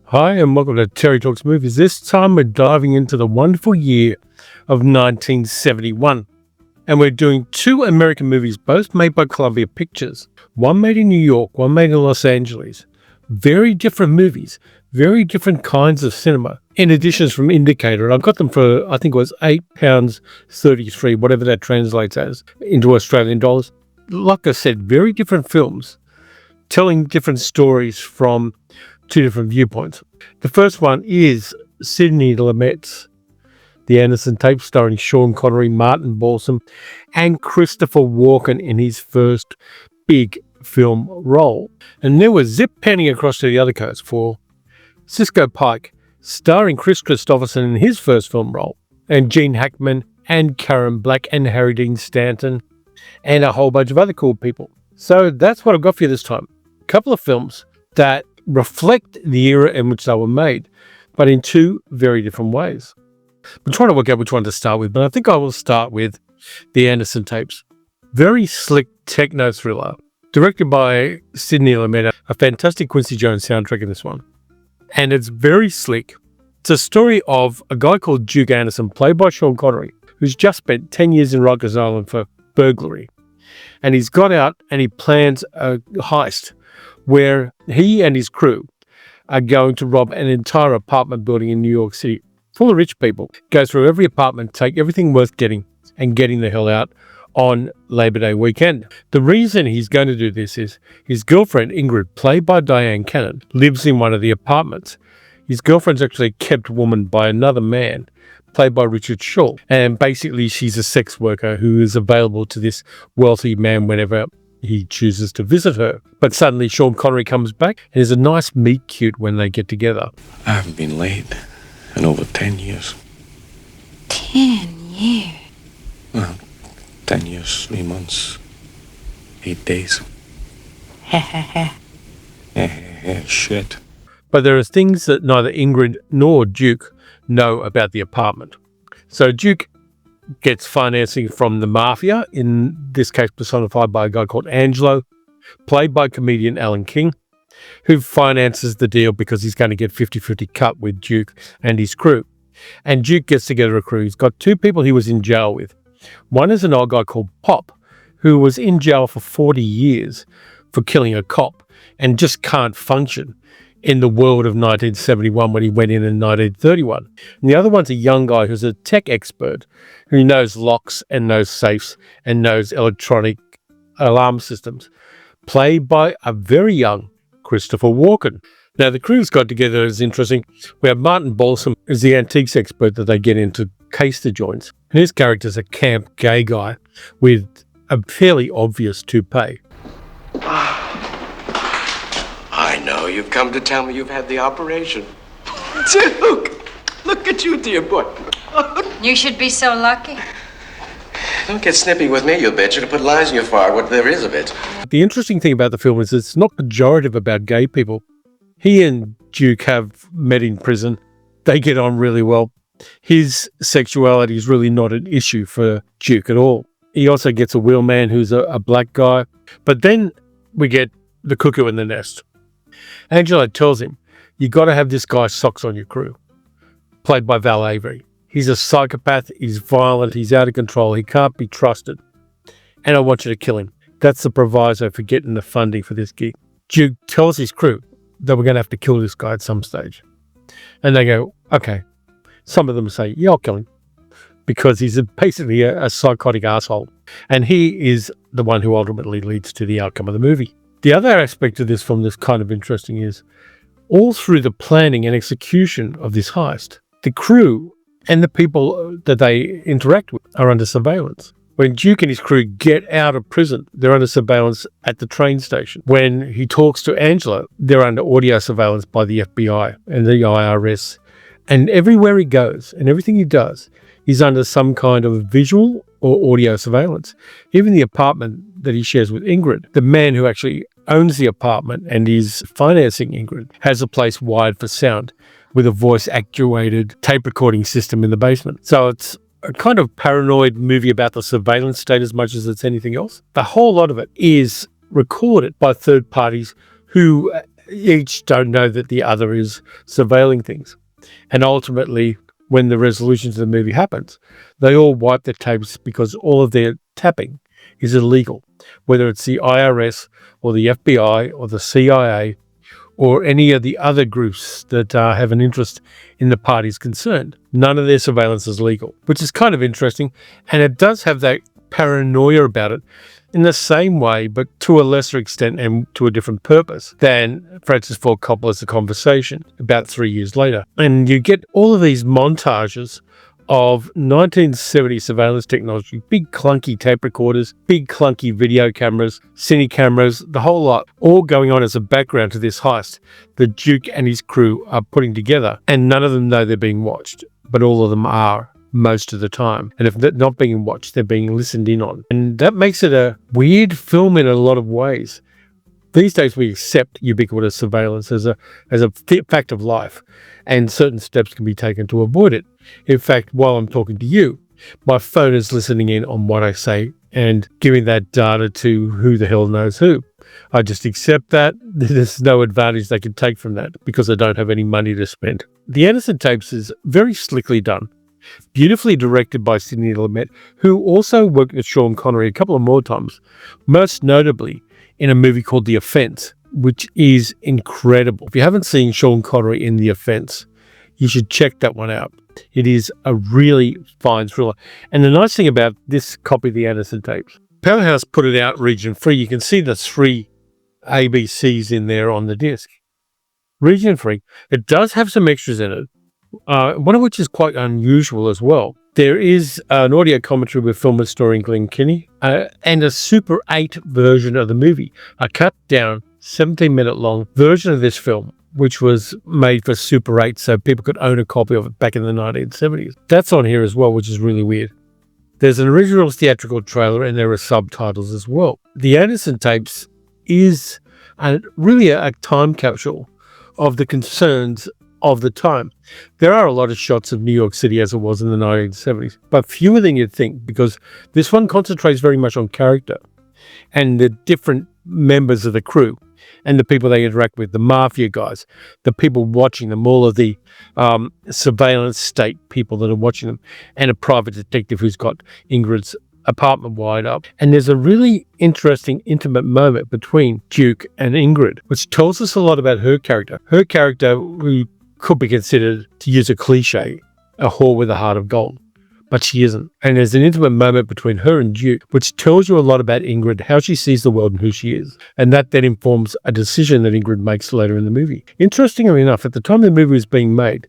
Hi, and welcome to Terry Talks Movies. This time we're diving into the wonderful year of 1971. And we're doing two American movies, both made by Columbia Pictures. One made in New York, one made in Los Angeles. Very different movies, very different kinds of cinema. In additions from Indicator, and I got them for, I think it was £8.33, whatever that translates as, into Australian dollars. Like I said, very different films, telling different stories from two different viewpoints. The first one is Sidney Lumet's The Anderson Tape, starring Sean Connery, Martin Balsam, and Christopher Walken in his first big film role. And then we're zip panning across to the other coast for Cisco Pike, starring Chris Christopherson in his first film role, and Gene Hackman and Karen Black and Harry Dean Stanton, and a whole bunch of other cool people. So that's what I've got for you this time. A couple of films that reflect the era in which they were made, but in two very different ways. I'm trying to work out which one to start with, but I think I will start with The Anderson Tapes. Very slick techno thriller, directed by Sidney Lumet, a fantastic Quincy Jones soundtrack in this one. And it's very slick. It's a story of a guy called Duke Anderson, played by Sean Connery, who's just spent 10 years in Rikers Island for burglary. And he's got out and he plans a heist where he and his crew are going to rob an entire apartment building in New York City, full of rich people. Go through every apartment, take everything worth getting, and getting the hell out on Labor Day weekend. The reason he's going to do this is his girlfriend, Ingrid, played by Diane Cannon, lives in one of the apartments. His girlfriend's actually a kept woman by another man, played by Richard Shaw. And basically she's a sex worker who is available to this wealthy man whenever he chooses to visit her. But suddenly Sean Connery comes back, and there's a nice meet cute when they get together. I haven't been late in over 10 years. 10 years? Well, 10 years, 3 months, 8 days. Shit. But there are things that neither Ingrid nor Duke know about the apartment. So Duke gets financing from the mafia, in this case personified by a guy called Angelo, played by comedian Alan King, who finances the deal because he's going to get 50-50 cut with Duke and his crew. And Duke gets together a crew. He's got two people he was in jail with. One is an old guy called Pop, who was in jail for 40 years for killing a cop and just can't function in the world of 1971 when he went in 1931. And the other one's a young guy who's a tech expert who knows locks and knows safes and knows electronic alarm systems, played by a very young Christopher Walken. Now, the crew's got together is interesting. We have Martin Balsam as the antiques expert that they get into case the joints. And his character's a camp gay guy with a fairly obvious toupee. I know. You've come to tell me you've had the operation. Duke, look at you, dear boy. You should be so lucky. Don't get snippy with me, you bitch. It'll put lines in your forehead, what there is of it. The interesting thing about the film is it's not pejorative about gay people. He and Duke have met in prison. They get on really well. His sexuality is really not an issue for Duke at all. He also gets a wheelman who's a black guy. But then we get the cuckoo in the nest. Angela tells him, you got to have this guy's socks on your crew, played by Val Avery. He's a psychopath, he's violent, he's out of control, he can't be trusted. And I want you to kill him. That's the proviso for getting the funding for this gig. Duke tells his crew that we're going to have to kill this guy at some stage. And they go, okay. Some of them say, yeah, I'll kill him. Because he's basically a psychotic asshole. And he is the one who ultimately leads to the outcome of the movie. The other aspect of this film that's kind of interesting is all through the planning and execution of this heist, the crew and the people that they interact with are under surveillance. When Duke and his crew get out of prison, they're under surveillance at the train station. When he talks to Angela, they're under audio surveillance by the FBI and the IRS. And everywhere he goes and everything he does, he's under some kind of visual or audio surveillance. Even the apartment that he shares with Ingrid, the man who actually owns the apartment and is financing Ingrid, has a place wired for sound with a voice-actuated tape recording system in the basement. So it's a kind of paranoid movie about the surveillance state as much as it's anything else. The whole lot of it is recorded by third parties who each don't know that the other is surveilling things. And ultimately, when the resolution to the movie happens, they all wipe their tapes because all of their tapping is illegal, whether it's the IRS or the FBI or the CIA or any of the other groups that have an interest in the parties concerned. None of their surveillance is legal, which is kind of interesting. And it does have that paranoia about it in the same way, but to a lesser extent and to a different purpose than Francis Ford Coppola's The Conversation about 3 years later. And you get all of these montages of 1970 surveillance technology, big clunky tape recorders, big clunky video cameras, cine cameras, the whole lot, all going on as a background to this heist that Duke and his crew are putting together. And none of them know they're being watched, but all of them are most of the time. And if they're not being watched, they're being listened in on. And that makes it a weird film in a lot of ways. These days we accept ubiquitous surveillance as a fact of life, and certain steps can be taken to avoid it. In fact, while I'm talking to you, my phone is listening in on what I say and giving that data to who the hell knows who. I just accept that. There's no advantage they can take from that because I don't have any money to spend. The Anderson tapes is very slickly done, beautifully directed by Sidney Lumet, who also worked with Sean Connery a couple of more times, most notably in a movie called The Offense, which is incredible. If you haven't seen Sean Connery in The Offense, you should check that one out. It is a really fine thriller. And the nice thing about this copy of the Anderson tapes, Powerhouse put it out region free. You can see the 3 ABCs in there on the disc. Region free. It does have some extras in it, one of which is quite unusual as well. There is an audio commentary with filmers starring Glenn Kinney and a Super 8 version of the movie, a cut down 17-minute long version of this film, which was made for Super 8 so people could own a copy of it back in the 1970s. That's on here as well, which is really weird. There's an original theatrical trailer and there are subtitles as well. The Anderson tapes is really a time capsule of the concerns of the time. There are a lot of shots of New York City as it was in the 1970s, but fewer than you'd think, because this one concentrates very much on character and the different members of the crew and the people they interact with, the mafia guys, the people watching them, all of the surveillance state people that are watching them, and a private detective who's got Ingrid's apartment wide up. And there's a really interesting, intimate moment between Duke and Ingrid, which tells us a lot about her character. Her character, who could be considered, to use a cliche, a whore with a heart of gold, but she isn't. And there's an intimate moment between her and Duke, which tells you a lot about Ingrid, how she sees the world and who she is. And that then informs a decision that Ingrid makes later in the movie. Interestingly enough, at the time the movie was being made,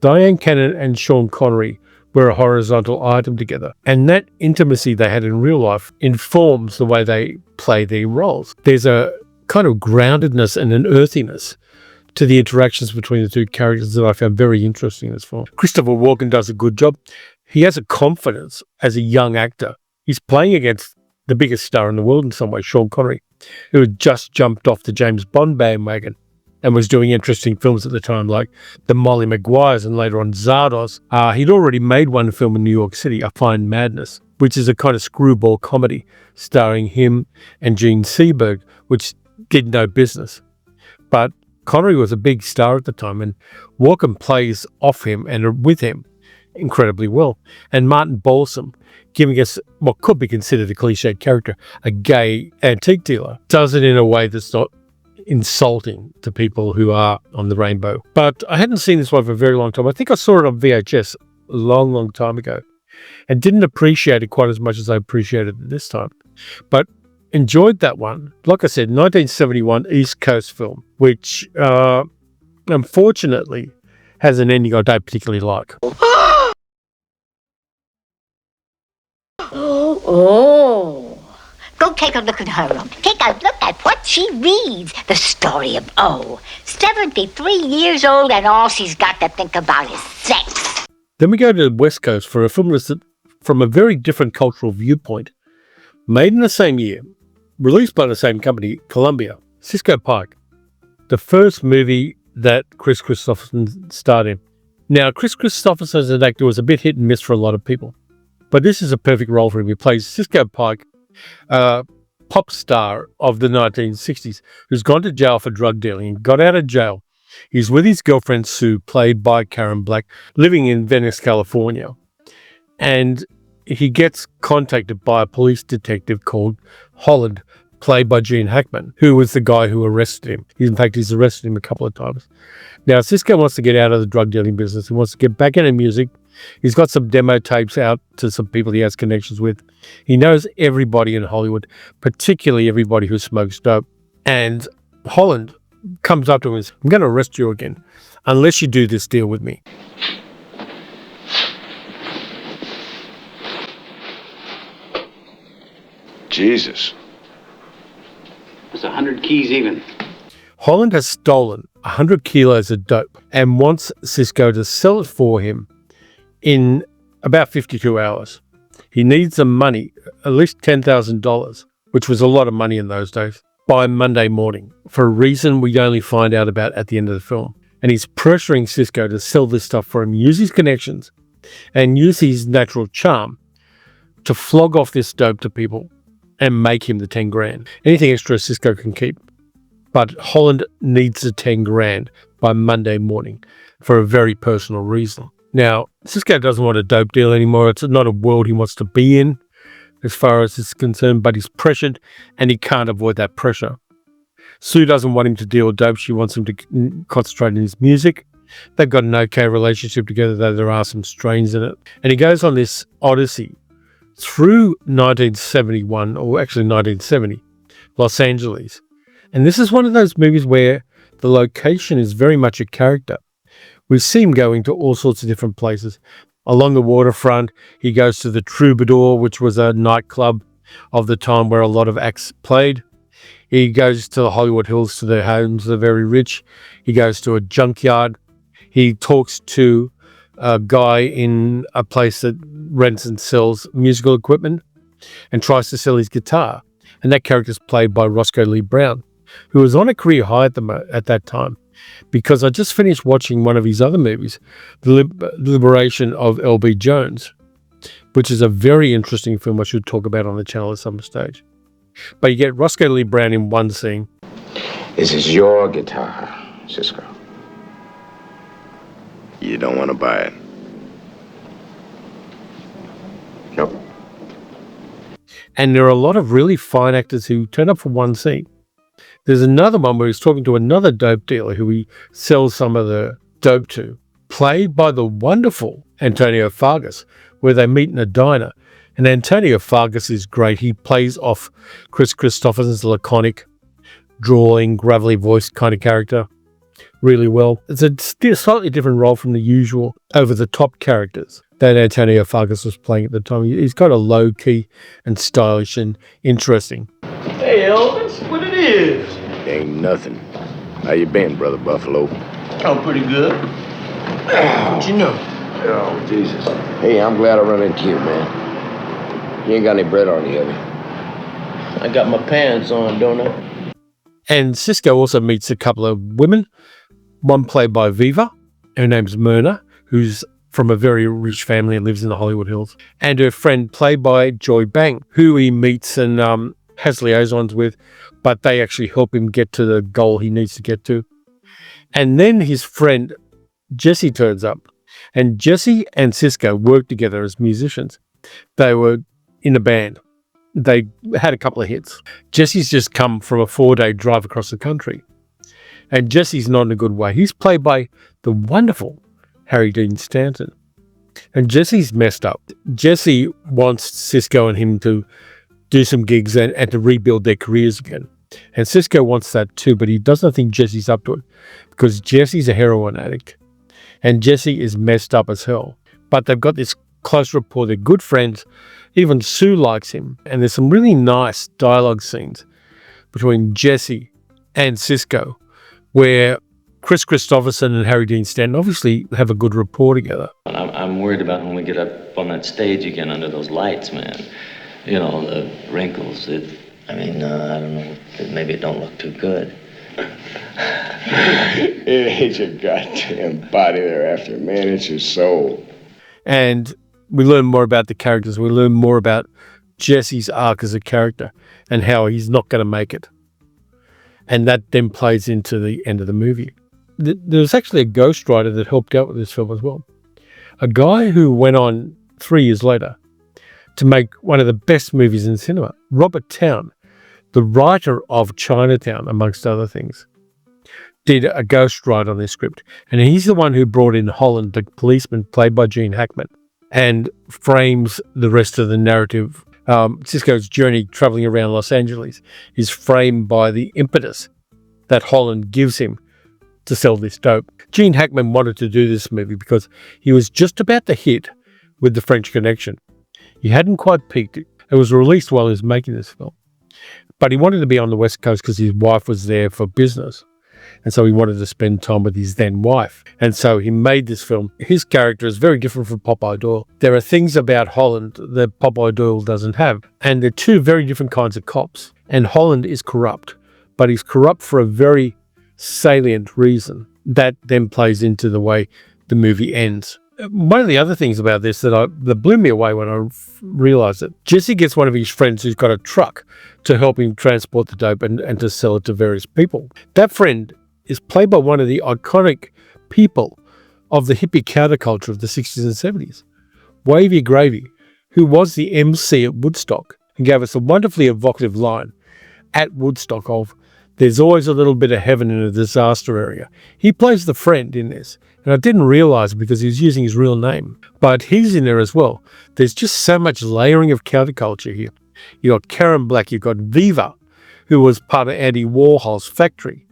Diane Cannon and Sean Connery were a horizontal item together. And that intimacy they had in real life informs the way they play their roles. There's a kind of groundedness and an earthiness to the interactions between the two characters that I found very interesting in this film. Christopher Walken does a good job. He has a confidence as a young actor. He's playing against the biggest star in the world in some way, Sean Connery, who had just jumped off the James Bond bandwagon and was doing interesting films at the time, like the Molly Maguires and later on Zardos. He'd already made one film in New York City, A Fine Madness, which is a kind of screwball comedy starring him and Gene Seberg, which did no business. But Connery was a big star at the time, and Walken plays off him and with him incredibly well. And Martin Balsam, giving us what could be considered a cliched character, a gay antique dealer, does it in a way that's not insulting to people who are on the rainbow. But I hadn't seen this one for a very long time. I think I saw it on VHS a long, long time ago and didn't appreciate it quite as much as I appreciated it this time. But enjoyed that one. Like I said, 1971 East Coast film, which unfortunately has an ending I don't particularly like. Oh, go take a look at her room. Take a look at what she reads. The story of O. 73 years old and all she's got to think about is sex. Then we go to the West Coast for a film that's from a very different cultural viewpoint. Made in the same year, released by the same company, Columbia, Cisco Pike, the first movie that Chris Christopherson starred in. Now, Chris Christopherson as an actor was a bit hit and miss for a lot of people, but this is a perfect role for him. He plays Cisco Pike, pop star of the 1960s who's gone to jail for drug dealing and got out of jail. He's with his girlfriend Sue, played by Karen Black, living in Venice, California. And he gets contacted by a police detective called Holland, played by Gene Hackman, who was the guy who arrested him. In fact, he's arrested him a couple of times. Now, Cisco wants to get out of the drug dealing business. He wants to get back into music. He's got some demo tapes out to some people he has connections with. He knows everybody in Hollywood, particularly everybody who smokes dope. And Holland comes up to him and says, I'm going to arrest you again, unless you do this deal with me. Jesus. It's 100 keys even. Holland has stolen 100 kilos of dope and wants Cisco to sell it for him in about 52 hours. He needs the money, at least $10,000, which was a lot of money in those days, by Monday morning, for a reason we only find out about at the end of the film. And he's pressuring Cisco to sell this stuff for him, use his connections, and use his natural charm to flog off this dope to people and make him the 10 grand. Anything extra Cisco can keep. But Holland needs the 10 grand by Monday morning for a very personal reason. Now, Cisco doesn't want a dope deal anymore. It's not a world he wants to be in as far as it's concerned, but he's pressured and he can't avoid that pressure. Sue doesn't want him to deal with dope. She wants him to concentrate on his music. They've got an okay relationship together, though there are some strains in it. And he goes on this odyssey through 1971, or actually 1970, Los Angeles. And this is one of those movies where the location is very much a character. We see him going to all sorts of different places. Along the waterfront, he goes to the Troubadour, which was a nightclub of the time where a lot of acts played. He goes to the Hollywood Hills, to the homes of the very rich. He goes to a junkyard. He talks to a guy in a place that rents and sells musical equipment and tries to sell his guitar. And that character is played by Roscoe Lee Brown, who was on a career high at that time, because I just finished watching one of his other movies, The Liberation of L.B. Jones, which is a very interesting film I should talk about on the channel at some stage. But you get Roscoe Lee Brown in one scene. This is your guitar, Cisco. You don't want to buy it? Nope. And there are a lot of really fine actors who turn up for one scene. There's another one where he's talking to another dope dealer who he sells some of the dope to, played by the wonderful Antonio Fargas, where they meet in a diner. And Antonio Fargas is great. He plays off Chris Christopherson's laconic, drawling, gravelly voice kind of character really well. It's a slightly different role from the usual over-the-top characters that Antonio Fargas was playing at the time. He's got a low-key and stylish and interesting. Hey, Elvis, what it is? Ain't nothing. How you been, Brother Buffalo? I'm pretty good. What you know? Oh, Jesus. Hey, I'm glad I run into you, man. You ain't got any bread on you, have you? I got my pants on, don't I? And Cisco also meets a couple of women, one played by Viva, her name's Myrna, who's from a very rich family and lives in the Hollywood Hills, and her friend played by Joy Bang, who he meets and has liaisons with, but they actually help him get to the goal he needs to get to. And then his friend Jesse turns up, and Jesse and Cisco work together as musicians. They were in a band. They had a couple of hits. Jesse's just come from a 4-day drive across the country. And Jesse's not in a good way. He's played by the wonderful Harry Dean Stanton. And Jesse's messed up. Jesse wants Cisco and him to do some gigs and to rebuild their careers again. And Cisco wants that too, but he doesn't think Jesse's up to it because Jesse's a heroin addict. And Jesse is messed up as hell. But they've got this close rapport. They're good friends. Even Sue likes him. And there's some really nice dialogue scenes between Jesse and Cisco where Chris Christopherson and Harry Dean Stanton obviously have a good rapport together. I'm worried about when we get up on that stage again under those lights, man. You know, the wrinkles. I don't know. Maybe it don't look too good. It ain't your goddamn body they're after, man. It's your soul. And we learn more about the characters. We learn more about Jesse's arc as a character and how he's not going to make it. And that then plays into the end of the movie. There's actually a ghostwriter that helped out with this film as well. A guy who went on 3 years later to make one of the best movies in cinema, Robert Towne, the writer of Chinatown, amongst other things, did a ghostwrite on this script. And he's the one who brought in Holland, the policeman played by Gene Hackman, and frames the rest of the narrative. Cisco's journey traveling around Los Angeles is framed by the impetus that Holland gives him to sell this dope. Gene Hackman wanted to do this movie because he was just about to hit with The French Connection. He hadn't quite peaked. It was released while he was making this film. But he wanted to be on the West Coast because his wife was there for business. And so he wanted to spend time with his then wife. And so he made this film. His character is very different from Popeye Doyle. There are things about Holland that Popeye Doyle doesn't have. And they're two very different kinds of cops. And Holland is corrupt. But he's corrupt for a very salient reason that then plays into the way the movie ends. One of the other things about this that blew me away when I realized it, Jesse gets one of his friends who's got a truck to help him transport the dope and to sell it to various people. That friend is played by one of the iconic people of the hippie counterculture of the 60s and 70s, Wavy Gravy, who was the MC at Woodstock and gave us a wonderfully evocative line at Woodstock of, "There's always a little bit of heaven in a disaster area." He plays the friend in this. And I didn't realize because he was using his real name. But he's in there as well. There's just so much layering of counterculture here. You got Karen Black, you got Viva, who was part of Andy Warhol's Factory.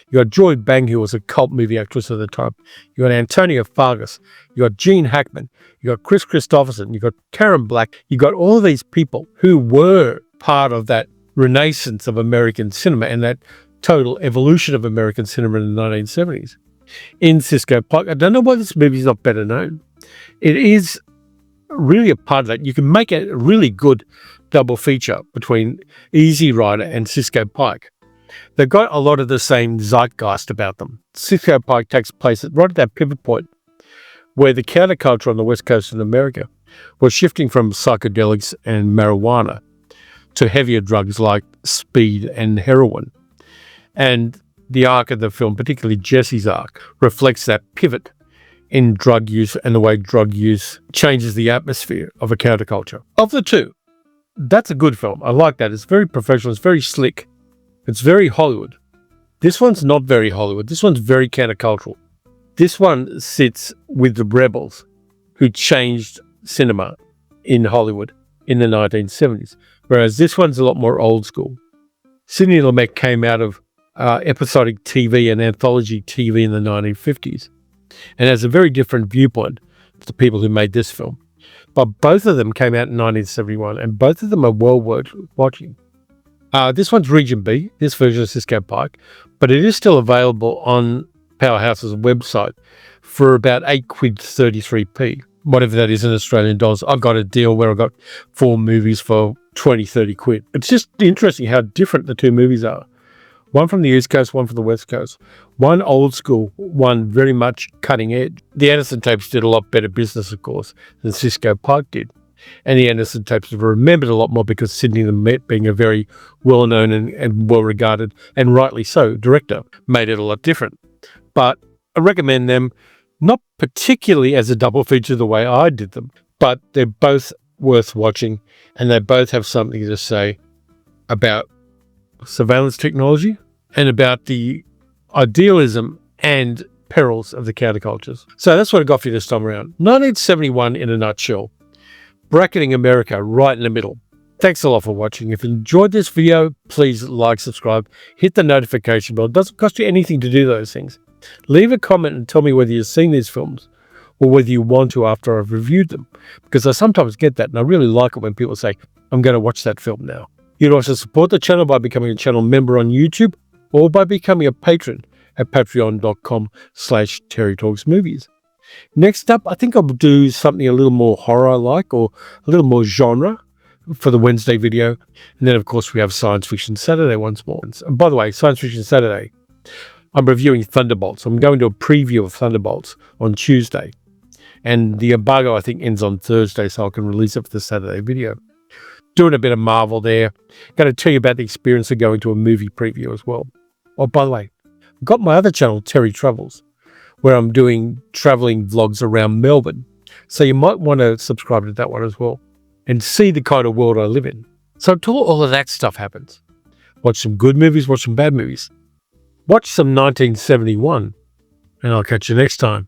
You got Joy Bang, who was a cult movie actress at the time. You got Antonia Fargas. You got Gene Hackman. You got Chris Christopherson. You got Karen Black. You got all of these people who were part of that renaissance of American cinema and that total evolution of American cinema in the 1970s. In Cisco Pike. I don't know why this movie is not better known. It is really a part of that. You can make a really good double feature between Easy Rider and Cisco Pike. They've got a lot of the same zeitgeist about them. Cisco Pike takes place right at that pivot point where the counterculture on the west coast of America was shifting from psychedelics and marijuana to heavier drugs like speed and heroin. And the arc of the film, particularly Jesse's arc, reflects that pivot in drug use and the way drug use changes the atmosphere of a counterculture. Of the two, that's a good film. I like that. It's very professional. It's very slick. It's very Hollywood. This one's not very Hollywood. This one's very countercultural. This one sits with the rebels who changed cinema in Hollywood in the 1970s, whereas this one's a lot more old school. Sidney Lumet came out of episodic TV and anthology TV in the 1950s and has a very different viewpoint to the people who made this film. But both of them came out in 1971 and both of them are well worth watching. This one's Region B, this version of Cisco Pike, but it is still available on Powerhouse's website for about 8 quid 33p, whatever that is in Australian dollars. I've got a deal where I got 4 movies for 20, 30 quid. It's just interesting how different the two movies are. One from the East Coast, one from the West Coast. One old school, one very much cutting edge. The Anderson tapes did a lot better business, of course, than Cisco Pike did. And the Anderson tapes were remembered a lot more because Sidney Lumet, being a very well-known and well-regarded, and rightly so, director, made it a lot different. But I recommend them, not particularly as a double feature the way I did them, but they're both worth watching, and they both have something to say about surveillance technology and about the idealism and perils of the countercultures. So that's what I got for you this time around. 1971 in a nutshell. Bracketing America right in the middle. Thanks a lot for watching. If you enjoyed this video, please like, subscribe, hit the notification bell. It doesn't cost you anything to do those things. Leave a comment and tell me whether you've seen these films or whether you want to after I've reviewed them, because I sometimes get that and I really like it when people say, I'm going to watch that film now. You can also support the channel by becoming a channel member on YouTube or by becoming a patron at patreon.com/TerryTalksMovies. Next up, I think I'll do something a little more horror-like or a little more genre for the Wednesday video. And then, of course, we have Science Fiction Saturday once more. And by the way, Science Fiction Saturday, I'm reviewing Thunderbolts. I'm going to a preview of Thunderbolts on Tuesday. And the embargo, I think, ends on Thursday, so I can release it for the Saturday video. Doing a bit of Marvel there. Going to tell you about the experience of going to a movie preview as well. Oh, by the way, I've got my other channel, Terry Travels, where I'm doing traveling vlogs around Melbourne. So you might want to subscribe to that one as well and see the kind of world I live in. So until all of that stuff happens, watch some good movies, watch some bad movies. Watch some 1971, and I'll catch you next time.